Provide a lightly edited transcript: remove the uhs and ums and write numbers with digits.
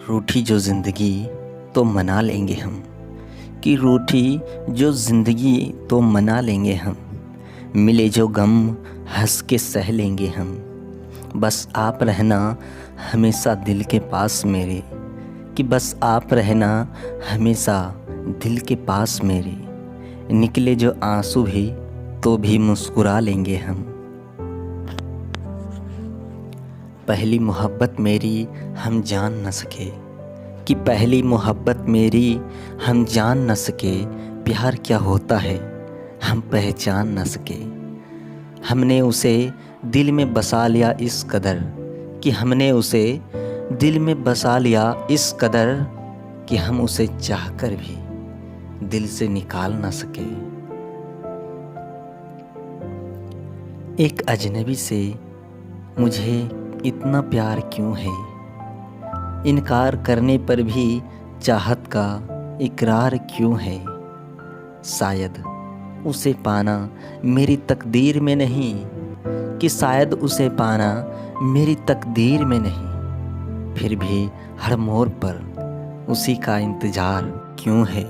रूठी जो ज़िंदगी तो मना लेंगे हम, कि रूठी जो ज़िंदगी तो मना लेंगे हम। मिले जो गम हंस के सह लेंगे हम। बस आप रहना हमेशा दिल के पास मेरे, कि बस आप रहना हमेशा दिल के पास मेरे। निकले जो आंसू भी तो भी मुस्कुरा लेंगे हम। पहली मोहब्बत मेरी हम जान न सके, कि पहली मोहब्बत मेरी हम जान न सके। प्यार क्या होता है हम पहचान न सके। हमने उसे दिल में बसा लिया इस कदर, कि हमने उसे दिल में बसा लिया इस कदर, कि हम उसे चाहकर भी दिल से निकाल न सके। एक अजनबी से मुझे इतना प्यार क्यों है, इनकार करने पर भी चाहत का इकरार क्यों है। शायद उसे पाना मेरी तकदीर में नहीं, कि शायद उसे पाना मेरी तकदीर में नहीं। फिर भी हर मोड़ पर उसी का इंतज़ार क्यों है।